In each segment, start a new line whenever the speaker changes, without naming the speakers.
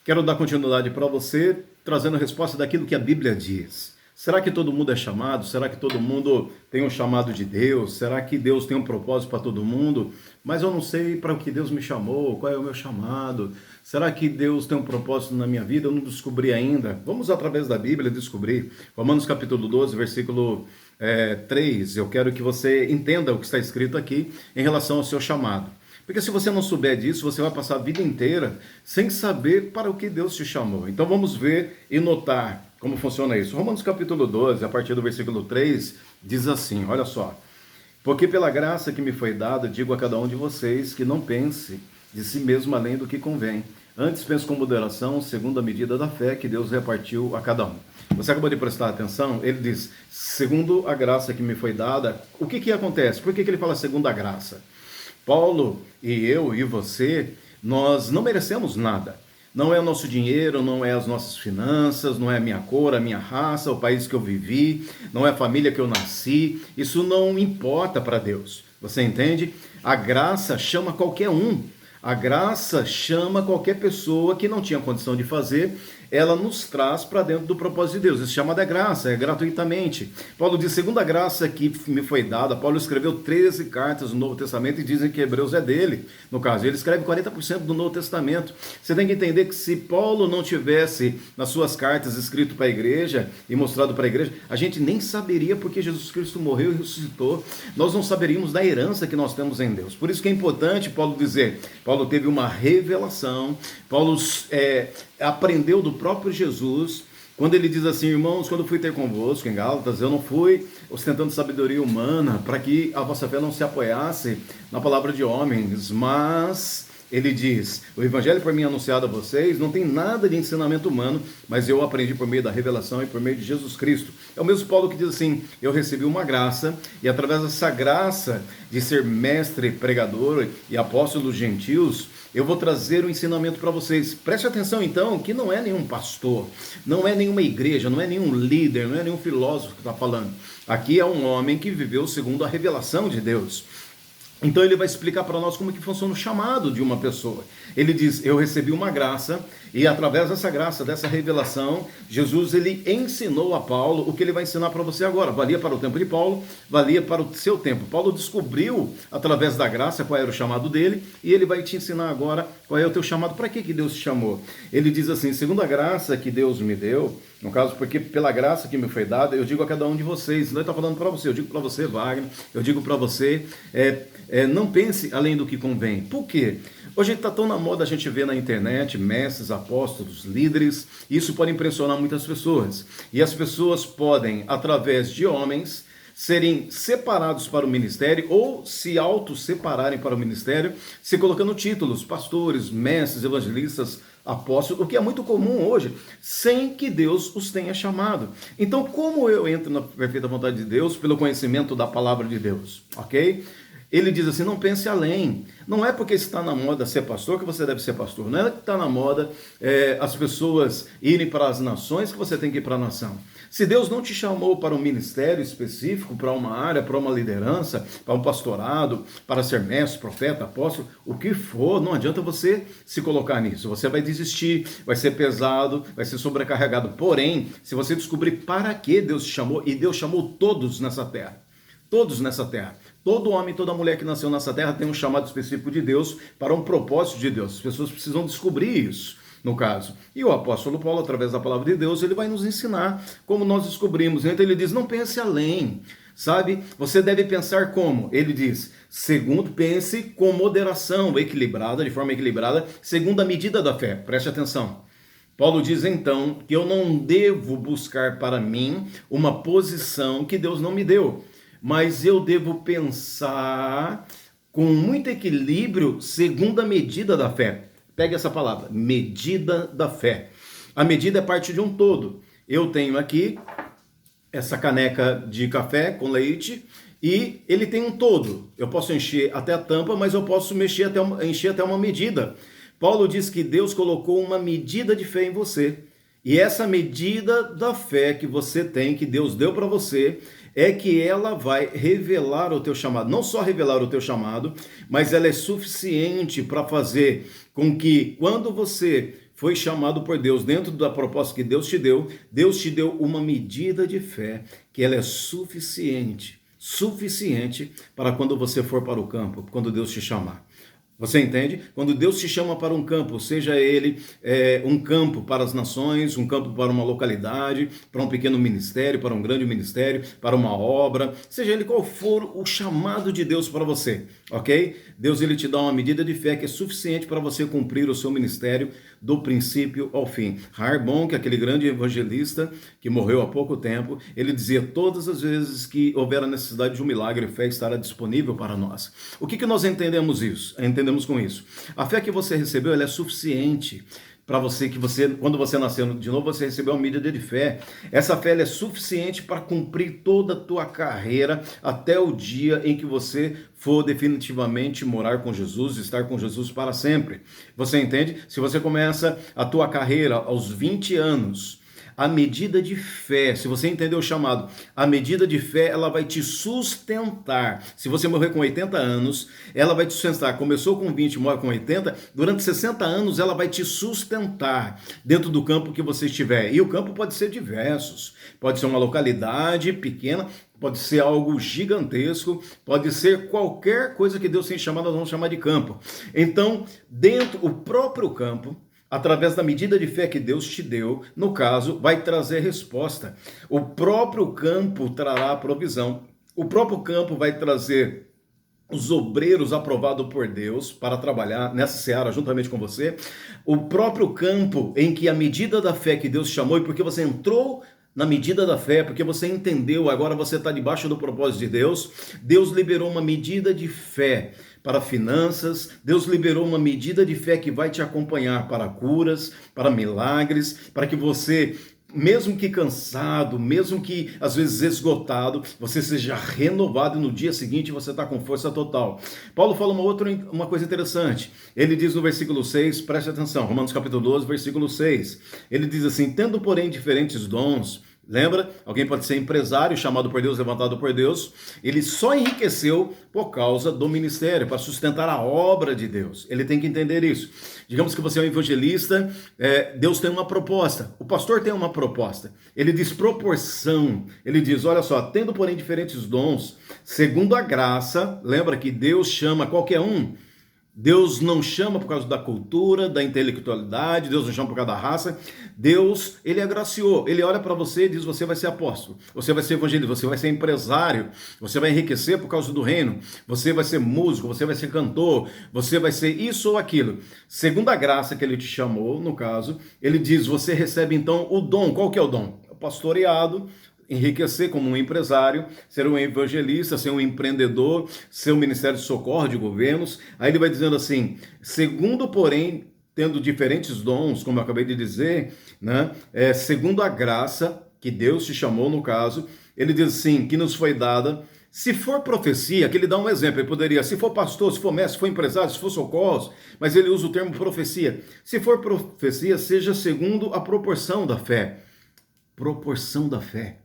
Quero dar continuidade para você, trazendo a resposta daquilo que a Bíblia diz. Será que todo mundo é chamado? Será que todo mundo tem um chamado de Deus? Será que Deus tem um propósito para todo mundo? Mas eu não sei para o que Deus me chamou, qual é o meu chamado. Será que Deus tem um propósito na minha vida? Eu não descobri ainda. Vamos, através da Bíblia, descobrir. Romanos capítulo 12, versículo 3. Eu quero que você entenda o que está escrito aqui em relação ao seu chamado. Porque se você não souber disso, você vai passar a vida inteira sem saber para o que Deus te chamou. Então vamos ver e notar como funciona isso. Romanos capítulo 12, a partir do versículo 3, diz assim, olha só. Porque pela graça que me foi dada, digo a cada um de vocês que não pense de si mesmo além do que convém. Antes pense com moderação, segundo a medida da fé que Deus repartiu a cada um. Você acabou de prestar atenção? Ele diz, segundo a graça que me foi dada. O que acontece? Por que ele fala segundo a graça? Paulo e eu e você, nós não merecemos nada. Não é o nosso dinheiro, não é as nossas finanças, não é a minha cor, a minha raça, o país que eu vivi, não é a família que eu nasci. Isso não importa para Deus. Você entende? A graça chama qualquer um. A graça chama qualquer pessoa que não tinha condição de fazer, ela nos traz para dentro do propósito de Deus. Isso chama de graça, é gratuitamente. Paulo diz, segundo a graça que me foi dada, Paulo escreveu 13 cartas no Novo Testamento e dizem que Hebreus é dele. No caso, ele escreve 40% do Novo Testamento. Você tem que entender que se Paulo não tivesse nas suas cartas escrito para a igreja e mostrado para a igreja, a gente nem saberia porque Jesus Cristo morreu e ressuscitou. Nós não saberíamos da herança que nós temos em Deus. Por isso que é importante Paulo dizer, Paulo teve uma revelação, Paulo aprendeu do próprio Jesus, quando ele diz assim, irmãos, quando eu fui ter convosco em Gálatas, eu não fui ostentando sabedoria humana para que a vossa fé não se apoiasse na palavra de homens, mas ele diz, o evangelho por mim anunciado a vocês não tem nada de ensinamento humano, mas eu aprendi por meio da revelação e por meio de Jesus Cristo. É o mesmo Paulo que diz assim, eu recebi uma graça, e através dessa graça de ser mestre, pregador e apóstolo dos gentios, eu vou trazer o ensinamento para vocês. Preste atenção então, que não é nenhum pastor, não é nenhuma igreja, não é nenhum líder, não é nenhum filósofo que está falando. Aqui é um homem que viveu segundo a revelação de Deus. Então ele vai explicar para nós como que funciona o chamado de uma pessoa. Ele diz, eu recebi uma graça, e através dessa graça, dessa revelação, Jesus ele ensinou a Paulo o que ele vai ensinar para você agora. Valia para o tempo de Paulo, valia para o seu tempo. Paulo descobriu, através da graça, qual era o chamado dele, e ele vai te ensinar agora qual é o teu chamado. Para que Deus te chamou? Ele diz assim, segundo a graça que Deus me deu, no caso, porque pela graça que me foi dada, eu digo a cada um de vocês, não está falando para você, eu digo para você, Wagner, eu digo para você, não pense além do que convém. Por quê? Hoje está tão na moda a gente ver na internet, mestres, apóstolos, líderes, e isso pode impressionar muitas pessoas. E as pessoas podem, através de homens, serem separados para o ministério ou se auto-separarem para o ministério, se colocando títulos, pastores, mestres, evangelistas, apóstolos, o que é muito comum hoje, sem que Deus os tenha chamado. Então, como eu entro na perfeita vontade de Deus? Pelo conhecimento da palavra de Deus, ok? Ele diz assim, não pense além. Não é porque está na moda ser pastor que você deve ser pastor. Não é que está na moda as pessoas irem para as nações que você tem que ir para a nação. Se Deus não te chamou para um ministério específico, para uma área, para uma liderança, para um pastorado, para ser mestre, profeta, apóstolo, o que for, não adianta você se colocar nisso. Você vai desistir, vai ser pesado, vai ser sobrecarregado. Porém, se você descobrir para que Deus te chamou, e Deus chamou todos nessa terra, todos nessa terra. Todo homem, toda mulher que nasceu nessa terra tem um chamado específico de Deus para um propósito de Deus. As pessoas precisam descobrir isso, no caso. E o apóstolo Paulo, através da palavra de Deus, ele vai nos ensinar como nós descobrimos. Então ele diz, não pense além, sabe? Você deve pensar como? Ele diz, segundo, pense com moderação, equilibrada, de forma equilibrada, segundo a medida da fé. Preste atenção. Paulo diz então que eu não devo buscar para mim uma posição que Deus não me deu, mas eu devo pensar com muito equilíbrio segundo a medida da fé. Pegue essa palavra, medida da fé. A medida é parte de um todo. Eu tenho aqui essa caneca de café com leite e ele tem um todo. Eu posso encher até a tampa, mas eu posso encher até uma medida. Paulo diz que Deus colocou uma medida de fé em você. E essa medida da fé que você tem, que Deus deu para você, é que ela vai revelar o teu chamado. Não só revelar o teu chamado, mas ela é suficiente para fazer com que, quando você foi chamado por Deus, dentro da proposta que Deus te deu uma medida de fé, que ela é suficiente para quando você for para o campo, quando Deus te chamar. Você entende? Quando Deus te chama para um campo, seja ele um campo para as nações, um campo para uma localidade, para um pequeno ministério, para um grande ministério, para uma obra, seja ele qual for o chamado de Deus para você, ok? Deus ele te dá uma medida de fé que é suficiente para você cumprir o seu ministério do princípio ao fim. Harbon, aquele grande evangelista que morreu há pouco tempo, ele dizia: todas as vezes que houver a necessidade de um milagre, a fé estará disponível para nós. O que nós entendemos com isso? A fé que você recebeu, ela é suficiente para você, quando você nasceu de novo, você recebeu uma medida de fé. Essa fé ela é suficiente para cumprir toda a tua carreira até o dia em que você for definitivamente morar com Jesus, estar com Jesus para sempre. Você entende? Se você começa a tua carreira aos 20 anos, a medida de fé, se você entender o chamado, a medida de fé, ela vai te sustentar. Se você morrer com 80 anos, ela vai te sustentar. Começou com 20, morre com 80, durante 60 anos ela vai te sustentar dentro do campo que você estiver. E o campo pode ser diversos. Pode ser uma localidade pequena, pode ser algo gigantesco, pode ser qualquer coisa que Deus tenha chamado, nós vamos chamar de campo. Então, o próprio campo, através da medida de fé que Deus te deu, no caso, vai trazer resposta. O próprio campo trará provisão. O próprio campo vai trazer os obreiros aprovados por Deus para trabalhar nessa seara juntamente com você. O próprio campo em que a medida da fé que Deus chamou, e porque você entrou na medida da fé, porque você entendeu, agora você está debaixo do propósito de Deus, Deus liberou uma medida de fé para finanças, Deus liberou uma medida de fé que vai te acompanhar para curas, para milagres, para que você, mesmo que cansado, mesmo que às vezes esgotado, você seja renovado e no dia seguinte você está com força total. Paulo fala uma coisa interessante. Ele diz no versículo 6, preste atenção, Romanos capítulo 12, versículo 6. Ele diz assim: tendo porém diferentes dons. Lembra? Alguém pode ser empresário, chamado por Deus, levantado por Deus. Ele só enriqueceu por causa do ministério, para sustentar a obra de Deus. Ele tem que entender isso. Digamos que você é um evangelista, Deus tem uma proposta. O pastor tem uma proposta. Ele diz proporção. Ele diz, olha só, tendo porém diferentes dons, segundo a graça, lembra que Deus chama qualquer um. Deus não chama por causa da cultura, da intelectualidade, Deus não chama por causa da raça. Deus, ele agraciou, ele olha para você e diz: você vai ser apóstolo, você vai ser evangelista, você vai ser empresário, você vai enriquecer por causa do reino, você vai ser músico, você vai ser cantor, você vai ser isso ou aquilo. Segundo a graça que ele te chamou, no caso, ele diz: você recebe então o dom. Qual que é o dom? O pastoreado, enriquecer como um empresário, ser um evangelista, ser um empreendedor, ser um ministério de socorro de governos. Aí ele vai dizendo assim: segundo, porém, tendo diferentes dons, como eu acabei de dizer, né? Segundo a graça que Deus te chamou, no caso, ele diz assim, que nos foi dada. Se for profecia, que ele dá um exemplo, ele poderia, se for pastor, se for mestre, se for empresário, se for socorro, mas ele usa o termo profecia. Se for profecia, seja segundo a proporção da fé. Proporção da fé.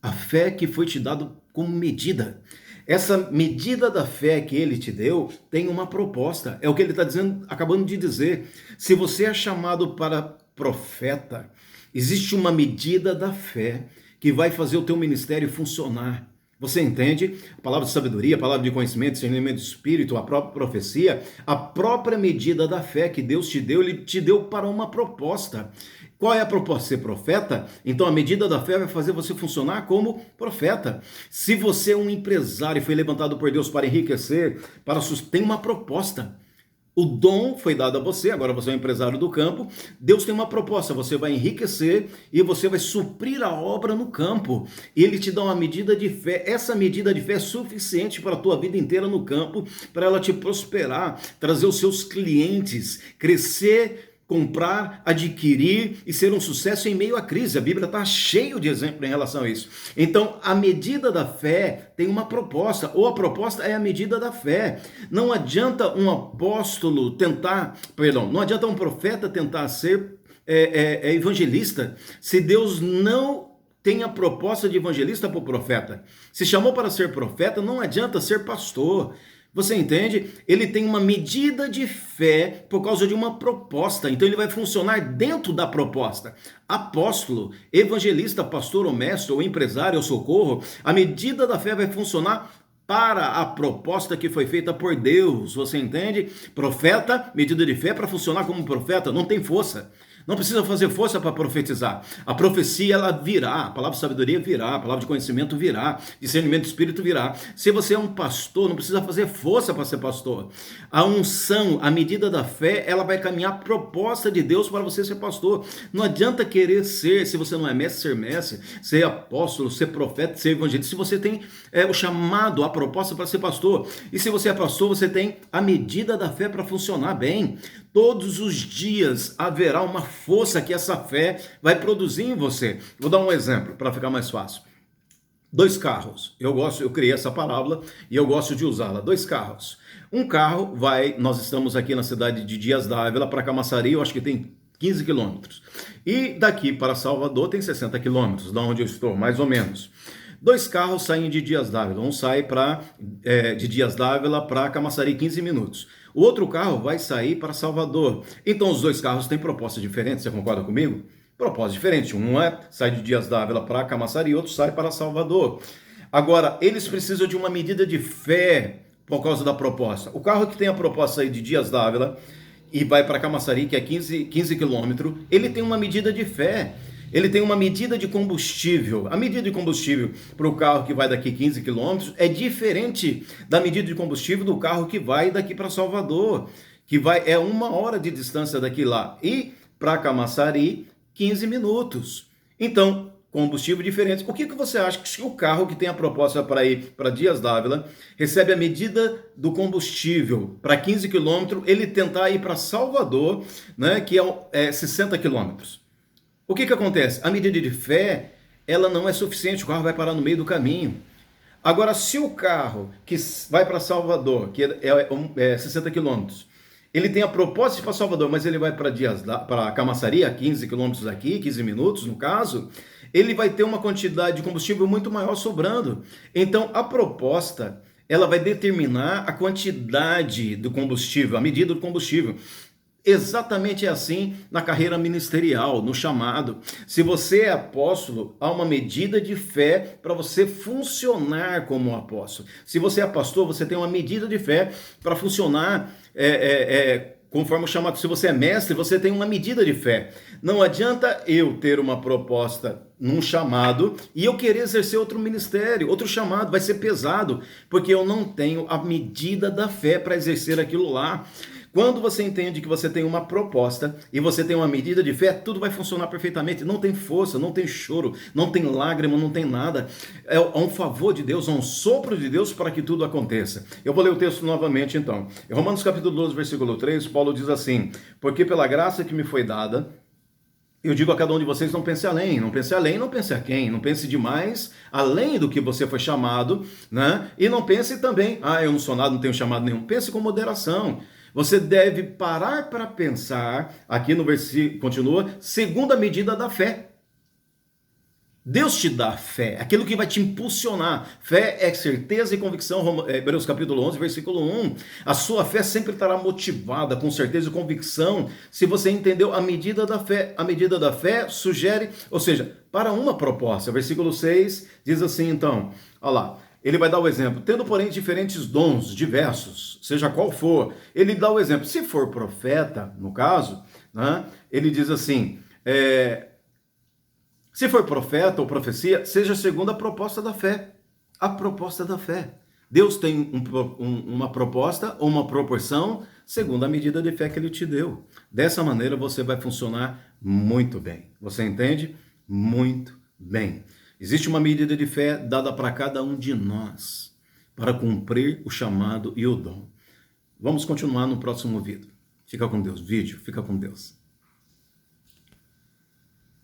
A fé que foi te dada como medida. Essa medida da fé que ele te deu tem uma proposta. É o que ele está dizendo, acabando de dizer. Se você é chamado para profeta, existe uma medida da fé que vai fazer o teu ministério funcionar. Você entende? A palavra de sabedoria, a palavra de conhecimento, discernimento do espírito, a própria profecia, a própria medida da fé que Deus te deu, ele te deu para uma proposta. Qual é a proposta? Ser profeta? Então a medida da fé vai fazer você funcionar como profeta. Se você é um empresário e foi levantado por Deus para enriquecer, tem uma proposta. O dom foi dado a você, agora você é um empresário do campo. Deus tem uma proposta, você vai enriquecer e você vai suprir a obra no campo. Ele te dá uma medida de fé. Essa medida de fé é suficiente para a tua vida inteira no campo, para ela te prosperar, trazer os seus clientes, crescer, comprar, adquirir e ser um sucesso em meio à crise. A Bíblia está cheio de exemplos em relação a isso. Então, a medida da fé tem uma proposta, ou a proposta é a medida da fé. Não adianta um apóstolo não adianta um profeta tentar ser evangelista, se Deus não tem a proposta de evangelista para o profeta. Se chamou para ser profeta, não adianta ser pastor. Você entende? Ele tem uma medida de fé por causa de uma proposta. Então ele vai funcionar dentro da proposta. Apóstolo, evangelista, pastor ou mestre, ou empresário ou socorro, a medida da fé vai funcionar para a proposta que foi feita por Deus. Você entende? Profeta, medida de fé para funcionar como profeta, não tem força. Não precisa fazer força para profetizar. A profecia, ela virá. A palavra de sabedoria virá. A palavra de conhecimento virá. Discernimento do espírito virá. Se você é um pastor, não precisa fazer força para ser pastor. A unção, a medida da fé, ela vai caminhar a proposta de Deus para você ser pastor. Não adianta querer ser, se você não é mestre, ser mestre, ser apóstolo, ser profeta, ser evangelista. Se você tem o chamado, a proposta para ser pastor. E se você é pastor, você tem a medida da fé para funcionar bem. Todos os dias haverá uma força que essa fé vai produzir em você. Vou dar um exemplo para ficar mais fácil. 2 carros. Eu criei essa parábola e eu gosto de usá-la. 2 carros. Um carro nós estamos aqui na cidade de Dias d'Ávila para Camaçari, eu acho que tem 15 quilômetros. E daqui para Salvador tem 60 quilômetros, da onde eu estou, mais ou menos. 2 carros saem de Dias d'Ávila. Um sai de Dias d'Ávila para Camaçari, 15 minutos. O outro carro vai sair para Salvador. Então os 2 carros têm propostas diferentes, você concorda comigo? Propostas diferentes. Um sai de Dias d'Ávila para Camaçari e outro sai para Salvador. Agora, eles precisam de uma medida de fé por causa da proposta. O carro que tem a proposta aí de Dias d'Ávila e vai para Camaçari, que é 15 quilômetros, ele tem uma medida de fé. Ele tem uma medida de combustível. A medida de combustível para o carro que vai daqui 15 quilômetros é diferente da medida de combustível do carro que vai daqui para Salvador, que é 1 hora de distância daqui lá. E para Camaçari, 15 minutos. Então, combustível diferente. O que você acha que o carro que tem a proposta para ir para Dias d'Ávila recebe a medida do combustível para 15 quilômetros, ele tentar ir para Salvador, né, que é 60 quilômetros? O que acontece? A medida de fé, ela não é suficiente, o carro vai parar no meio do caminho. Agora, se o carro que vai para Salvador, que é 60 quilômetros, ele tem a proposta de ir para Salvador, mas ele vai para Camaçari, a 15 quilômetros aqui, 15 minutos no caso, ele vai ter uma quantidade de combustível muito maior sobrando. Então, a proposta, ela vai determinar a quantidade do combustível, a medida do combustível. Exatamente assim na carreira ministerial, no chamado. Se você é apóstolo, há uma medida de fé para você funcionar como apóstolo. Se você é pastor, você tem uma medida de fé para funcionar conforme o chamado. Se você é mestre, você tem uma medida de fé. Não adianta eu ter uma proposta num chamado e eu querer exercer outro ministério, outro chamado, vai ser pesado, porque eu não tenho a medida da fé para exercer aquilo lá. Quando você entende que você tem uma proposta e você tem uma medida de fé, tudo vai funcionar perfeitamente. Não tem força, não tem choro, não tem lágrima, não tem nada. É um favor de Deus, é um sopro de Deus para que tudo aconteça. Eu vou ler o texto novamente então. Em Romanos capítulo 12, versículo 3, Paulo diz assim: porque pela graça que me foi dada, eu digo a cada um de vocês, não pense além, não pense além, não pense a quem, não pense demais, além do que você foi chamado, né? E não pense também, eu não sou nada, não tenho chamado nenhum. Pense com moderação. Você deve parar para pensar, aqui no versículo, continua, segundo a medida da fé. Deus te dá fé, aquilo que vai te impulsionar. Fé é certeza e convicção, Hebreus capítulo 11, versículo 1. A sua fé sempre estará motivada com certeza e convicção, se você entendeu a medida da fé. A medida da fé sugere, ou seja, para uma proposta. Versículo 6 diz assim então, olha lá. Ele vai dar o exemplo, tendo porém diferentes dons, diversos, seja qual for. Ele dá o exemplo, se for profeta, no caso, né, ele diz assim, se for profeta ou profecia, seja segundo a proposta da fé. A proposta da fé. Deus tem uma proposta ou uma proporção segundo a medida de fé que Ele te deu. Dessa maneira você vai funcionar muito bem. Você entende? Muito bem. Existe uma medida de fé dada para cada um de nós, para cumprir o chamado e o dom. Vamos continuar no próximo vídeo. Fica com Deus. Fica com Deus.